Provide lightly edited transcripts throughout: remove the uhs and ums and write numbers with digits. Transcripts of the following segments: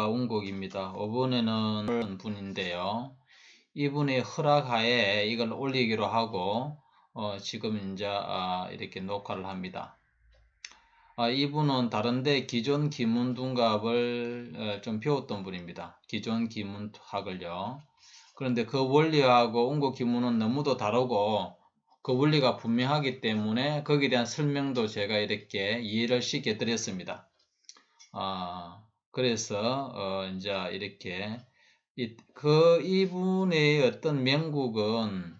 운곡입니다. 이번에는 분인데요. 이분의 허락하에 이걸 올리기로 하고 지금 이제 이렇게 녹화를 합니다. 이분은 다른데 기존 기문둔갑을 좀 배웠던 분입니다. 기존 기문학을요. 그런데 그 원리하고 운곡 기문은 너무도 다르고 그 원리가 분명하기 때문에 거기에 대한 설명도 제가 이렇게 이해를 시켜 드렸습니다. 그래서 이제 이렇게 이분의 어떤 명국은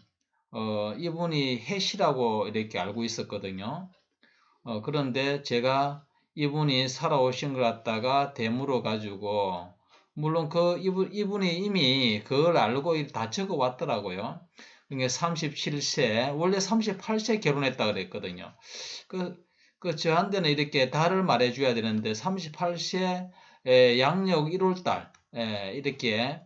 이분이 해시라고 이렇게 알고 있었거든요. 그런데 제가 이분이 살아오신 걸 갖다가 대물어 가지고 물론 이분이 이미 그걸 알고 다 적어 왔더라고요. 그러니까 37세 원래 38세 결혼했다 그랬거든요. 저한테는 이렇게 달을 말해줘야 되는데 38세 양력 1월달 이렇게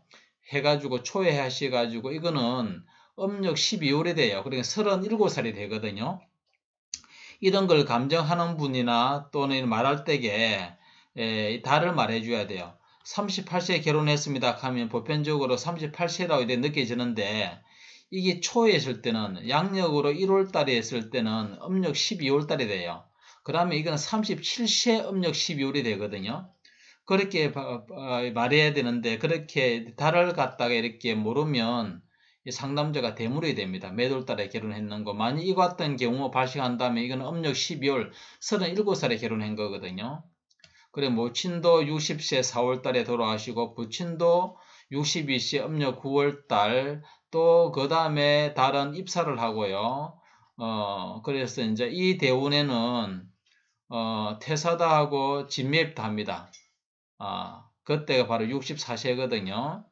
해가지고 초에 하셔가지고 이거는 음력 12월에 돼요. 그러니까 37살이 되거든요. 이런 걸 감정하는 분이나 또는 말할 때에 달을 말해줘야 돼요. 38세 결혼했습니다 하면 보편적으로 38세라고 이렇게 느껴지는데 이게 초에 있을 때는 양력으로 1월달에 있을 때는 음력 12월달이 돼요. 그러면 이건 37세 음력 12월이 되거든요. 그렇게 말해야 되는데 그렇게 달을 갖다가 이렇게 모르면 상담자가 대물이 됩니다. 몇 월달에 결혼했는 거. 만약 이거 같은 경우 발생한다면 이건 음력 12월 37살에 결혼한 거거든요. 그래 모친도 60세 4월달에 돌아가시고 부친도 62세 음력 9월달 또 그 다음에 달은 입사를 하고요. 그래서 이제 이 대운에는 태사다하고 진매입도 합니다. 그때가 바로 64세거든요.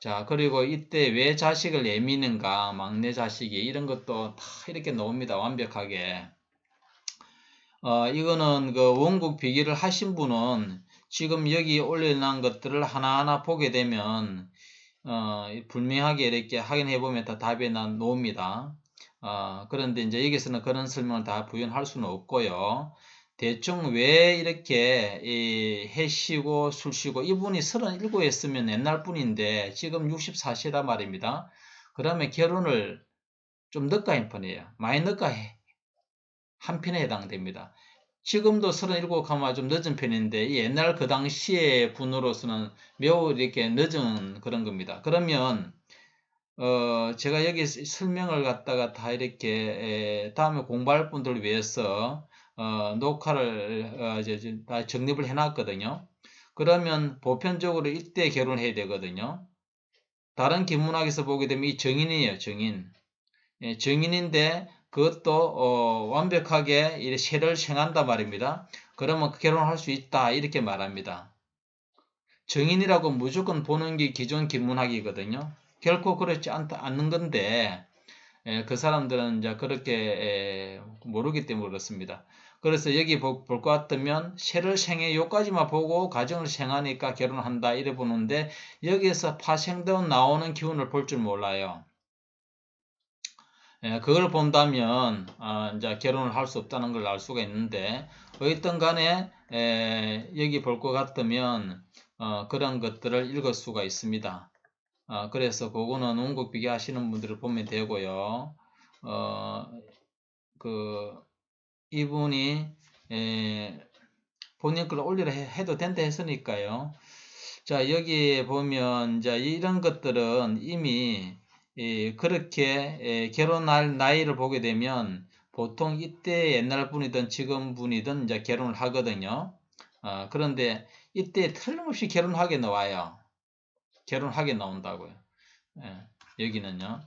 자, 그리고 이때 왜 자식을 내미는가, 막내 자식이, 이런 것도 다 이렇게 나옵니다. 완벽하게. 이거는 그 원국 비기를 하신 분은 지금 여기 올려놓은 것들을 하나하나 보게 되면, 분명하게 이렇게 확인해 보면 다 답이 나옵니다. 그런데 이제 여기서는 그런 설명을 다 부연할 수는 없고요. 대충 왜 이렇게 해쉬고 술쉬고 이분이 37 했으면 옛날 분인데 지금 64세란 말입니다. 그러면 결혼을 좀 늦게 한 편이에요. 많이 늦게 한 편에 해당됩니다. 지금도 37 하면 좀 늦은 편인데 옛날 그 당시의 분으로서는 매우 이렇게 늦은 그런 겁니다. 그러면 제가 여기 설명을 갖다가 다 이렇게 다음에 공부할 분들을 위해서 녹화를 이제 다 정립을 해놨거든요. 그러면 보편적으로 이때 결혼해야 되거든요. 다른 기문학에서 보게 되면 이 정인이에요, 정인. 정인인데 그것도 완벽하게 이 세를 행한단 말입니다. 그러면 결혼할 수 있다 이렇게 말합니다. 정인이라고 무조건 보는 게 기존 기문학이거든요. 결코 그렇지 않는 건데 그 사람들은 이제 그렇게 모르기 때문에 그렇습니다. 그래서 여기 볼 것 같으면 세를 생해 요까지만 보고 가정을 생하니까 결혼한다 이래 보는데 여기에서 파생되어 나오는 기운을 볼 줄 몰라요. 그걸 본다면 이제 결혼을 할 수 없다는 걸 알 수가 있는데 어쨌든 간에 여기 볼 것 같으면 그런 것들을 읽을 수가 있습니다. 그래서 그거는 원곡 비교하시는 분들을 보면 되고요. 그 이분이 본인 걸 올리라 해도 된다 했으니까요. 자, 여기 보면 이제 이런 것들은 이미 그렇게 결혼할 나이를 보게 되면 보통 이때 옛날 분이든 지금 분이든 이제 결혼을 하거든요. 그런데 이때 틀림없이 결혼하게 나와요. 결혼하게 나온다고요. 여기는요.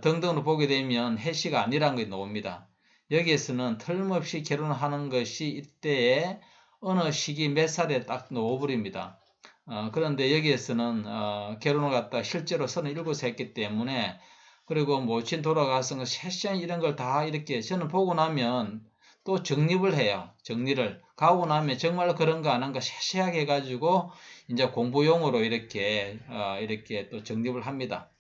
등등으로 보게 되면 해시가 아니라는 게 나옵니다. 여기에서는 틀림없이 결혼하는 것이 이때에 어느 시기 몇 살에 딱 나와버립니다. 그런데 여기에서는 결혼을 갖다 실제로 37세 했기 때문에 그리고 모친 돌아가서 세션 이런 걸 다 이렇게 저는 보고 나면 또 정립을 해요. 정리를 가고 나면 정말 그런 거 안 한 거 세세하게 해가지고 이제 공부용으로 이렇게 또 정립을 합니다.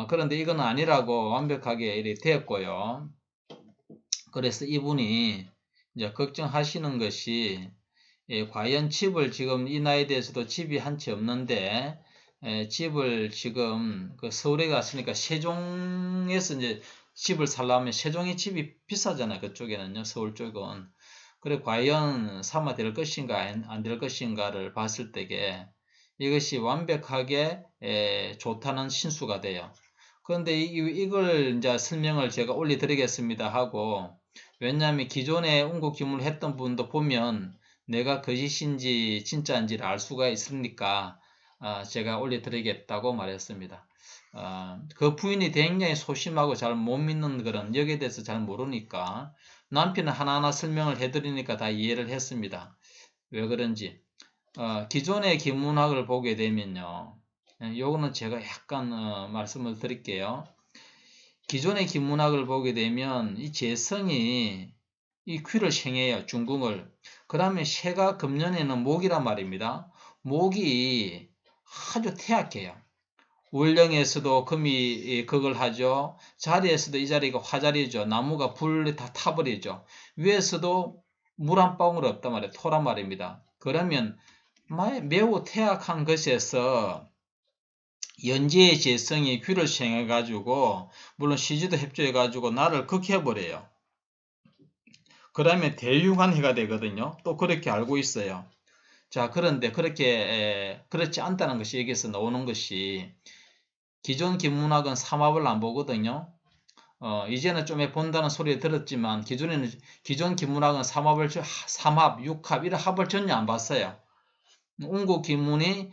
그런데 이건 아니라고 완벽하게 이렇게 되었고요. 그래서 이분이 이제 걱정하시는 것이 과연 집을 지금 이 나이에 대해서도 집이 한 채 없는데 집을 지금 그 서울에 갔으니까 세종에서 이제 집을 살려면 세종의 집이 비싸잖아요. 그쪽에는요. 서울 쪽은. 그래 과연 삼아 될 것인가 안 될 것인가를 봤을 때에 이것이 완벽하게 좋다는 신수가 돼요. 그런데 이걸 이제 설명을 제가 올려드리겠습니다 하고 왜냐하면 기존에 운구기문을 했던 분도 보면 내가 거짓인지 진짜인지를 알 수가 있으니까 제가 올려드리겠다고 말했습니다. 그 부인이 굉장히 소심하고 잘 못 믿는 그런 여기에 대해서 잘 모르니까 남편은 하나하나 설명을 해드리니까 다 이해를 했습니다. 왜 그런지 기존의 기문학을 보게 되면요. 요거는 제가 약간 말씀을 드릴게요. 기존의 기문학을 보게 되면 이 재성이 이 귀를 생해요. 중궁을. 그러면 새가 금년에는 목이란 말입니다. 목이 아주 태약해요. 월령에서도 금이 극을 하죠. 자리에서도 이 자리가 화자리죠. 나무가 불 다 타버리죠. 위에서도 물 한 방울 없단 말이에요. 토란 말입니다. 그러면 매우 태약한 것에서 연지의 재성이 귀를 생해가지고 물론 시주도 협조해가지고 나를 극해버려요. 그러면 대흉한 해가 되거든요. 또 그렇게 알고 있어요. 자, 그런데 그렇지 않다는 것이 여기서 나오는 것이 기존 기문학은 삼합을 안 보거든요. 이제는 좀 본다는 소리 들었지만 기존 기문학은 삼합, 육합 이런 합을 전혀 안 봤어요. 운구 기문이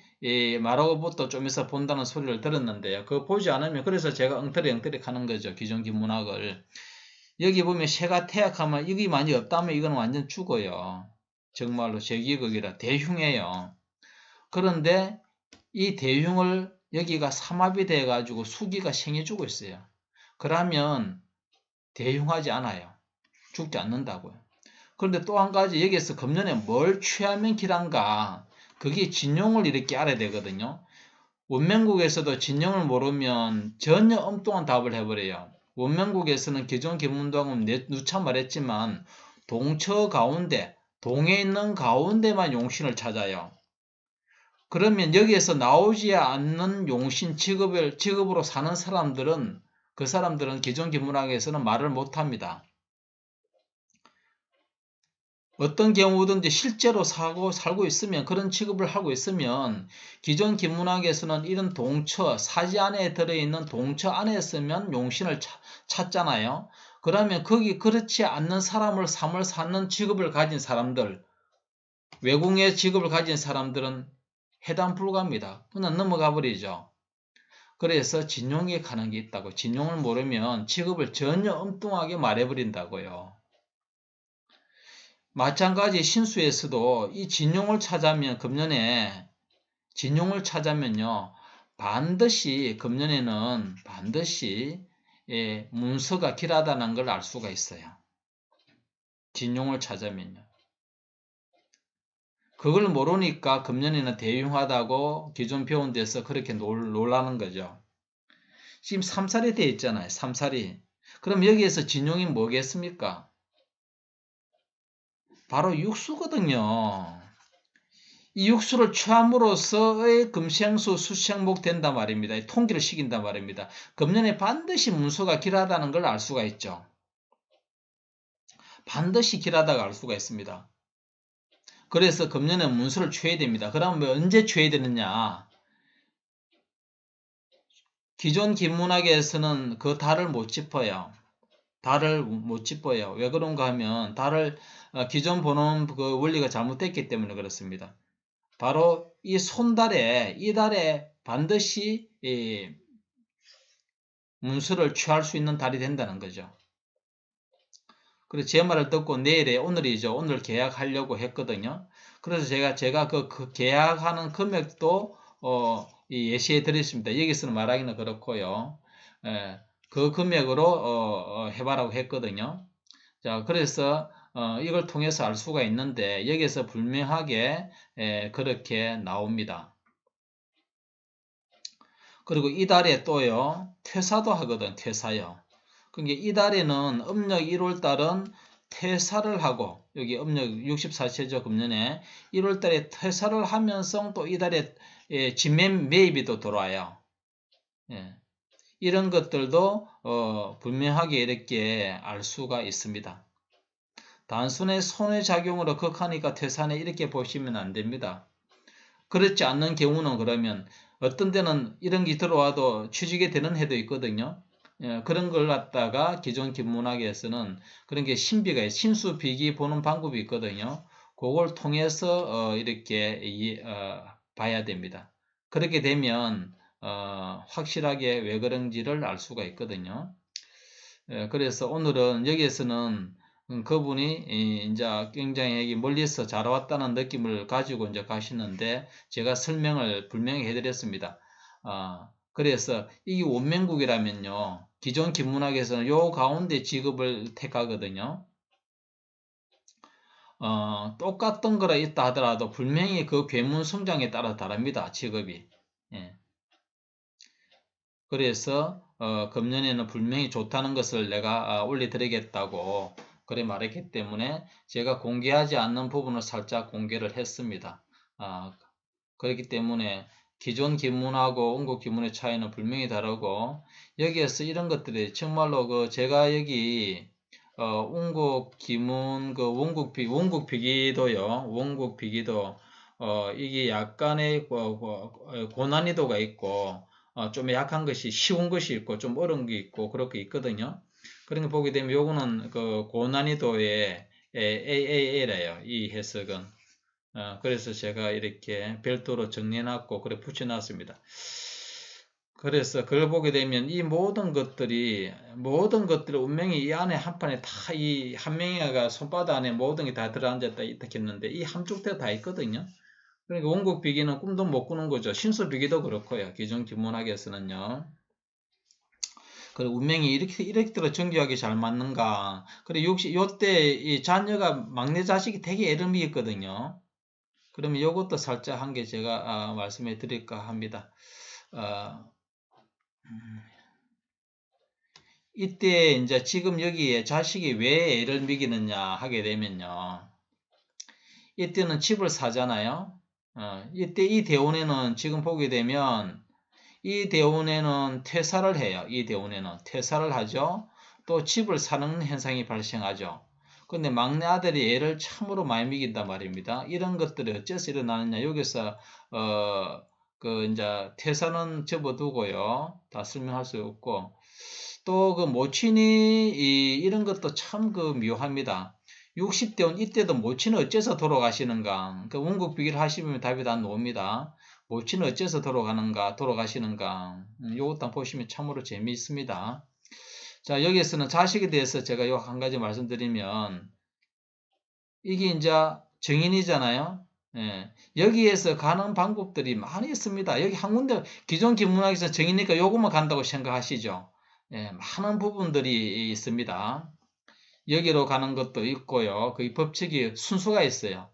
말하고부터 좀 있어 본다는 소리를 들었는데요. 그거 보지 않으면 그래서 제가 엉터리 하는 거죠. 기존 기문학을. 여기 보면 새가 태약하면 여기 많이 없다면 이건 완전 죽어요. 정말로 제기극이라 대흉해요. 그런데 이 대흉을 여기가 삼합이 돼 가지고 수기가 생해주고 있어요. 그러면 대흉하지 않아요. 죽지 않는다고요. 그런데 또 한 가지 여기에서 금년에 뭘 취하면 길한가 그게 진용을 이렇게 알아야 되거든요. 원명국에서도 진용을 모르면 전혀 엉뚱한 답을 해버려요. 원명국에서는 기존 기문동은 누차 말했지만 동처 가운데 동에 있는 가운데만 용신을 찾아요. 그러면 여기에서 나오지 않는 용신 직업으로 사는 사람들은 그 사람들은 기존 기문학에서는 말을 못합니다. 어떤 경우든지 실제로 살고 있으면 그런 취급을 하고 있으면 기존 기문학에서는 이런 동처, 사지 안에 들어있는 동처 안에 쓰면 용신을 찾잖아요. 그러면 거기 그렇지 않는 삶을 사는 직업을 가진 사람들, 외궁의 직업을 가진 사람들은 해당 불가합니다. 그냥 넘어가 버리죠. 그래서 진용에 가는 게 있다고. 진용을 모르면 직업을 전혀 엉뚱하게 말해버린다고요. 마찬가지 신수에서도 이 진용을 찾으면 금년에 진용을 찾으면요 반드시 금년에는 반드시 문서가 길하다는 걸 알 수가 있어요. 진용을 찾으면요. 그걸 모르니까 금년에는 대흉하다고 기존 배운 데서 그렇게 놀라는 거죠. 지금 삼살이 되어 있잖아요. 삼살이. 그럼 여기에서 진용이 뭐겠습니까? 바로 육수거든요. 이 육수를 취함으로써의 금생수 수생목 된단 말입니다. 통기를 시킨단 말입니다. 금년에 반드시 문서가 길하다는 걸 알 수가 있죠. 반드시 길하다가 알 수가 있습니다. 그래서 금년에 문서를 취해야 됩니다. 그러면 언제 취해야 되느냐? 기존 기문학에서는 그 달을 못 짚어요. 달을 못 짚어요. 왜 그런가 하면 달을 기존 보는 그 원리가 잘못됐기 때문에 그렇습니다. 바로 이 손달에 이 달에 반드시 문서를 취할 수 있는 달이 된다는 거죠. 그래서 제 말을 듣고 오늘이죠. 오늘 계약하려고 했거든요. 그래서 제가 그 계약하는 금액도 예시해 드렸습니다. 여기서는 말하기는 그렇고요. 그 금액으로 해봐라고 했거든요. 자, 그래서 이걸 통해서 알 수가 있는데 여기서 분명하게 그렇게 나옵니다. 그리고 이달에 또요 퇴사도 하거든. 퇴사요. 그러니까 이달에는 음력 1월달은 퇴사를 하고 여기 음력 64세죠. 금년에 1월 달에 퇴사를 하면서 또 이달에 진매입이 또 들어와요. 예. 이런 것들도 분명하게 이렇게 알 수가 있습니다. 단순히 손해작용으로 극하니까 퇴사네 이렇게 보시면 안 됩니다. 그렇지 않는 경우는 그러면 어떤 데는 이런 게 들어와도 취직이 되는 해도 있거든요. 그런 걸 갖다가 기존 김문학에서는 그런 게 신비가 있어요. 신수비기 보는 방법이 있거든요. 그걸 통해서 이렇게 봐야 됩니다. 그렇게 되면 확실하게 왜 그런지를 알 수가 있거든요. 그래서 오늘은 여기에서는 그분이 이제 굉장히 멀리서 자라왔다는 느낌을 가지고 이제 가시는데 제가 설명을 분명히 해드렸습니다. 그래서 이 원명국이라면요, 기존 김문학에서는 요 가운데 직업을 택하거든요. 똑같은 거라 있다 하더라도 분명히 그 괴문 성장에 따라 다릅니다. 직업이. 예. 그래서 금년에는 분명히 좋다는 것을 내가 올려드리겠다고 그래 말했기 때문에 제가 공개하지 않는 부분을 살짝 공개를 했습니다. 그렇기 때문에 기존 기문하고 원국 기문의 차이는 분명히 다르고 여기에서 이런 것들이 정말로 제가 여기 원국 기문 원국 비기도요. 원국 비기도 이게 약간의 고난이도가 있고 좀 약한 것이 쉬운 것이 있고 좀 어려운 게 있고 그렇게 있거든요. 그런 거 보게 되면 요거는 그 고난이도의 AAA래요. 이 해석은. 그래서 제가 이렇게 별도로 정리해놨고 그래 붙여놨습니다. 그래서 그걸 보게 되면 이 모든 것들이 운명이 이 안에 한 판에 다 이 한 명이가 손바닥 안에 모든 게 다 들어앉았다 했는데 이 한쪽 다 있거든요. 그러니까 원국 비기는 꿈도 못 꾸는 거죠. 신수 비기도 그렇고요. 기존 기문학에서는요. 그리고 운명이 이렇게 정교하게 잘 맞는가. 그리고 요때 이 자녀가 막내 자식이 되게 애를 미했거든요. 그러면 이것도 살짝 한 개 제가 말씀해 드릴까 합니다. 이때 이제 지금 여기에 자식이 왜 애를 미기느냐 하게 되면요. 이때는 집을 사잖아요. 이때 이 대운에는 지금 보게 되면 이 대운에는 퇴사를 해요. 이 대운에는 퇴사를 하죠. 또 집을 사는 현상이 발생하죠. 근데 막내 아들이 애를 참으로 많이 미긴단 말입니다. 이런 것들이 어째서 일어나느냐. 여기서 이제 퇴사는 접어두고요. 다 설명할 수 없고 또 그 모친이 이런 것도 참 묘합니다. 60대원 이때도 모친은 어째서 돌아가시는가. 그 원국 비기를 하시면 답이 다 나옵니다. 모친은 어째서 돌아가시는가. 요것도 한번 보시면 참으로 재미있습니다. 자, 여기에서는 자식에 대해서 제가 요 한 가지 말씀드리면, 이게 이제 정인이잖아요. 예. 여기에서 가는 방법들이 많이 있습니다. 여기 한 군데, 기존 김문학에서 정이니까 요것만 간다고 생각하시죠. 예, 많은 부분들이 있습니다. 여기로 가는 것도 있고요. 그 법칙이 순수가 있어요.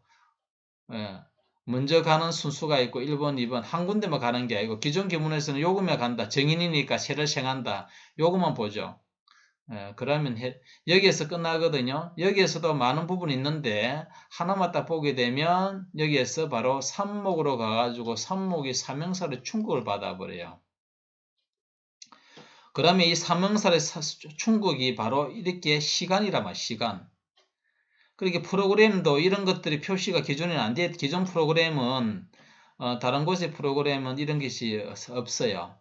예. 먼저 가는 순수가 있고 1번, 2번 한 군데만 가는 게 아니고 기존 기문에서는 요금에 간다. 정인이니까 세를 생한다. 요것만 보죠. 그러면 여기에서 끝나거든요. 여기에서도 많은 부분이 있는데 하나만 딱 보게 되면 여기에서 바로 삼목으로 가가지고 삼목이 삼형살의 충격을 받아버려요. 그러면 이 삼형살의 충격이 바로 이렇게 시간이란 말이에요. 시간. 그렇게 프로그램도 이런 것들이 표시가 기존에는 안 돼. 기존 프로그램은 다른 곳의 프로그램은 이런 것이 없어요.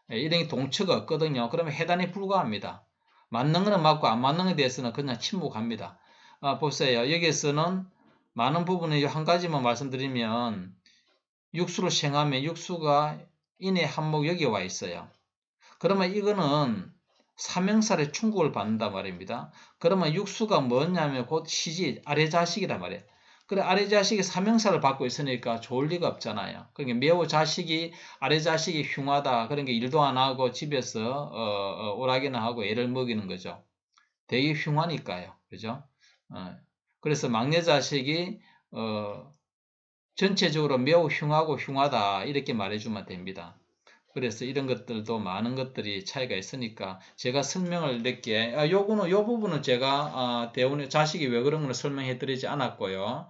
이런 게 동처가 없거든요. 그러면 해단에 불과합니다. 맞는 거는 맞고 안 맞는 것에 대해서는 그냥 침묵합니다. 보세요. 여기에서는 많은 부분에 한 가지만 말씀드리면 육수를 생하면 육수가 인의 한목 여기에 와 있어요. 그러면 이거는 삼형살의 충격을 받는단 말입니다. 그러면 육수가 뭐냐면 곧 시지 아래 자식이란 말이에요. 그래 아래 자식이 삼형살을 받고 있으니까 좋을 리가 없잖아요. 그러니까 매우 아래 자식이 흉하다. 그런 게 일도 안 하고 집에서 오락이나 하고 애를 먹이는 거죠. 되게 흉하니까요. 그죠? 그래서 막내 자식이 전체적으로 매우 흉하고 흉하다 이렇게 말해주면 됩니다. 그래서 이런 것들도 많은 것들이 차이가 있으니까 제가 설명을 이렇게 요 부분은 제가 대운의 자식이 왜 그런 걸 설명해 드리지 않았고요.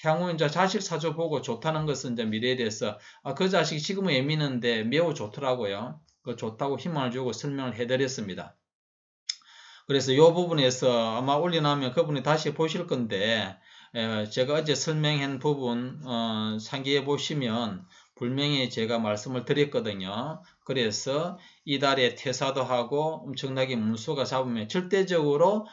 향후 이제 자식 사주 보고 좋다는 것은 이제 미래에 대해서 그 자식이 지금은 예민한데 매우 좋더라고요. 그 좋다고 희망을 주고 설명을 해 드렸습니다. 그래서 이 부분에서 아마 올려놓으면 그분이 다시 보실 건데 제가 어제 설명한 부분 상기해 보시면 분명히 제가 말씀을 드렸거든요. 그래서 이달에 퇴사도 하고 엄청나게 문수가 잡으면 절대적으로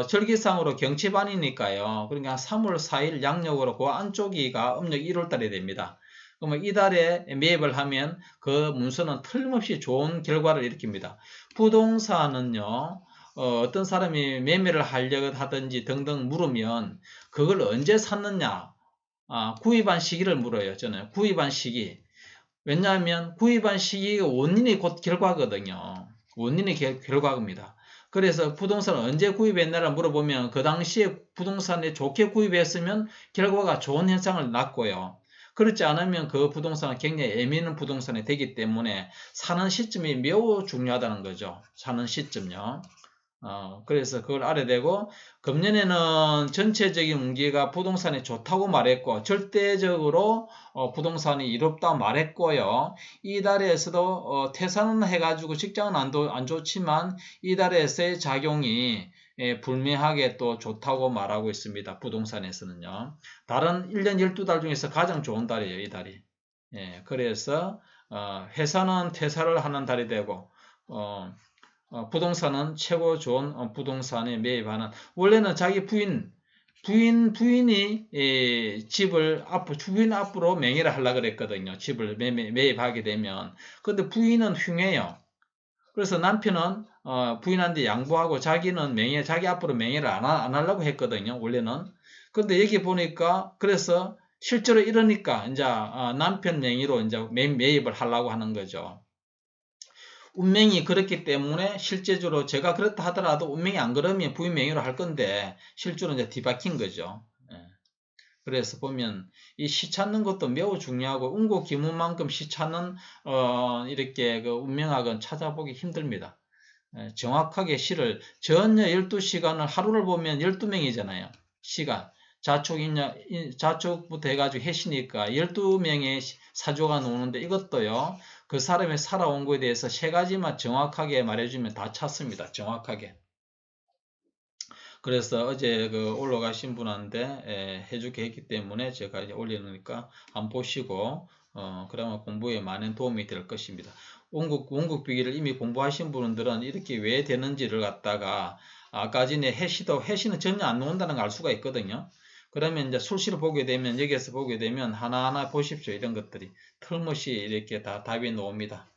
절기상으로 경치반이니까요. 그러니까 3월 4일 양력으로 그 안쪽이가 음력 1월 달에 됩니다. 그러면 이달에 매입을 하면 그 문서는 틀림없이 좋은 결과를 일으킵니다. 부동산은요. 어떤 사람이 매매를 하려고 하든지 등등 물으면 그걸 언제 샀느냐 구입한 시기를 물어요. 저는 구입한 시기. 왜냐하면 구입한 시기가 원인이 곧 결과거든요. 원인이 결과입니다. 그래서 부동산을 언제 구입했나를 물어보면 그 당시에 부동산에 좋게 구입했으면 결과가 좋은 현상을 낳고요. 그렇지 않으면 그 부동산은 굉장히 애매한 부동산이 되기 때문에 사는 시점이 매우 중요하다는 거죠. 사는 시점요. 그래서 그걸 알아야 되고, 금년에는 전체적인 운기가 부동산이 좋다고 말했고, 절대적으로 부동산이 이롭다 말했고요. 이달에서도 퇴사는 해가지고 직장은 안 좋지만 이달에서의 작용이 불미하게 또 좋다고 말하고 있습니다. 부동산에서는요. 다른 1년 12달 중에서 가장 좋은 달이에요, 이 달이. 그래서 회사는 퇴사를 하는 달이 되고, 부동산은 최고 좋은 부동산에 매입하는 원래는 자기 부인이 주인 앞으로 명의를 하려고 그랬거든요. 집을 매입하게 되면. 근데 부인은 흉해요. 그래서 남편은 부인한테 양보하고 자기는 자기 앞으로 명의를 안 하려고 했거든요. 원래는. 근데 여기 보니까 그래서 실제로 이러니까 이제 남편 명의로 이제 매입을 하려고 하는 거죠. 운명이 그렇기 때문에 실제적으로 제가 그렇다 하더라도 운명이 안 그러면 부인 명의로 할 건데 실제로 이제 뒤바뀐 거죠. 그래서 보면 이 시 찾는 것도 매우 중요하고 운고 기문만큼 시 찾는 이렇게 그 운명학은 찾아보기 힘듭니다. 정확하게 시를 전혀 12시간을 하루를 보면 12명이잖아요. 시간. 자축부터 해가지고 해시니까 12명의 사조가 나오는데 이것도요. 그 사람의 살아온 거에 대해서 세 가지만 정확하게 말해주면 다 찾습니다. 정확하게. 그래서 어제 그 올라가신 분한테 해주게 했기 때문에 제가 이제 올려놓으니까 한번 보시고 그러면 공부에 많은 도움이 될 것입니다. 원국비기를 이미 공부하신 분들은 이렇게 왜 되는지를 갖다가 아까 전에 해시는 전혀 안 나온다는 걸 알 수가 있거든요. 그러면 이제 술시를 보게 되면 여기에서 보게 되면 하나하나 보십시오. 이런 것들이 틀림없이 이렇게 다 답이 나옵니다.